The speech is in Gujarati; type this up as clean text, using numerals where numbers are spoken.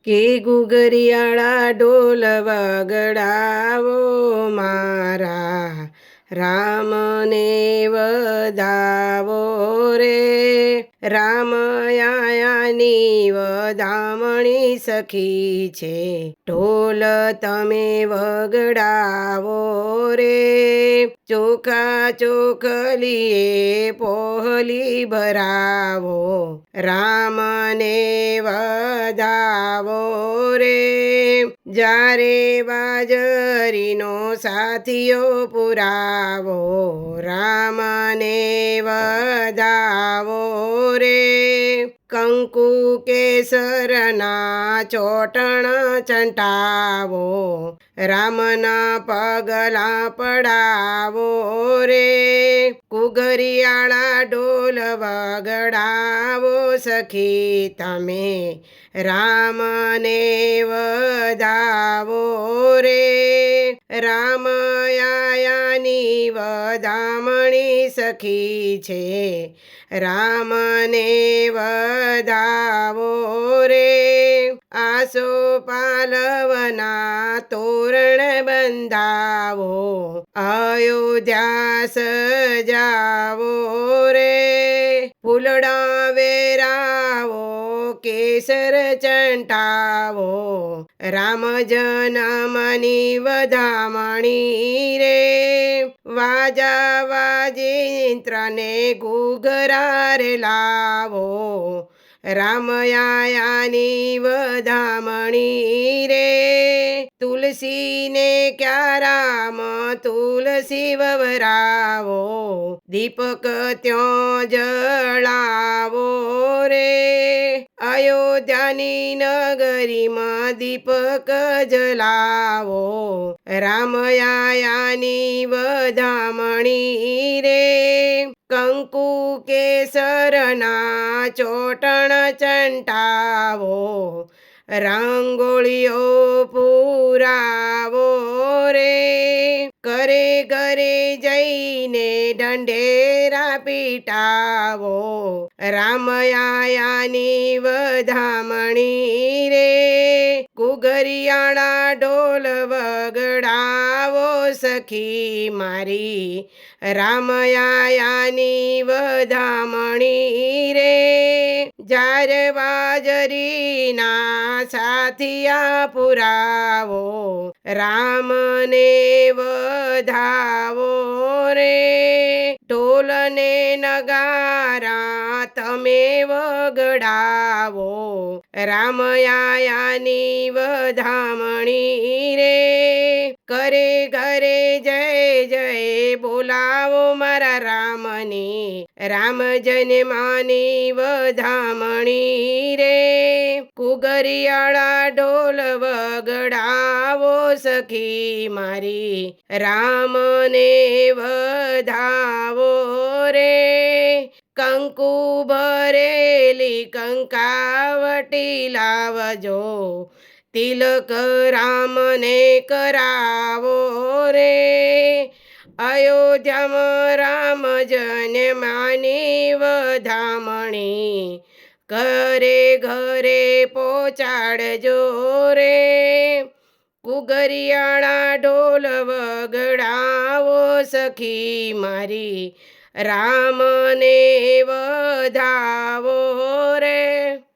કે ગુગરિયાળા ઢોલ વગડાવો મારા રામને વધાવો રે. રામ આયાની વધામણી સખી છે, ઢોલ તમે વગડાવો રે. ચોખા ચોખલીએ પોહલી ભરાવો, રામને વધાવો રે. જ્યારે બાજરીનો સાથિયો પુરાવો, રામને વધાવો રે. કંકુ કેસરના ચોટણ ચંટાવો, રામના પગલા પડાવો રે. કુગરિયાળા ઢોલ વગડાવો સખી તમે, રામને વધાવો રે. રામ આયાની વધામણી સખી છે, રામને વધાવો રે. આસો પાલવના તોરણ બંધાવો, અયોધ્યા સજાવો રે. ફૂલડા વેરાવો, કેસર ચંટાવો, રામ જન્મની વધામણી રે. વાજા વાજિંત્રને ઘૂઘરા રે લાવો, રામ આયાની વધામણી રે. તુલસીને ક્યારામ તુલસી વવરાવો, દીપક ત્યો જળાવો રે. અયોધ્યાની નગરીમાં દીપક જલાવો, રામ આયાની વધામણી રે. કંકુ કેસરના ચોટણ ચંટાવો, રાંગોળીઓ પુરાવો રે. ઘરે ઘરે જઈને ઢંઢેરા પીટાવો, રામ આયાની વધામણી રે. કુગરિયાળા ઢોલ વગડાવો સખી મારી, રામ આયાની વધામણી રે. જ્યારે બાજરીના સાથિયા પુરાવો, રામને વધાવો રે. ઢોલને નગારા તમે વગડાવો, રામ આયાની વધામણી રે. ઘરે ઘરે જય જય બોલાવો મારા રામની, રામ જન્મની વધામણી રે. કુગરિયાળા ઢોલ વગડાવો સખી મારી, રામને વધાવો રે. કંકુ ભરેલી કંકાવટી લાવજો, તિલક રામને કરાવો રે. અયોધ્યામાં રામ જન્મની વધામણી, ઘરે ઘરે પહોંચાડજો રે. કુગરિયાળા ઢોલ વગડાવો સખી મારી, રામને વધાવો રે.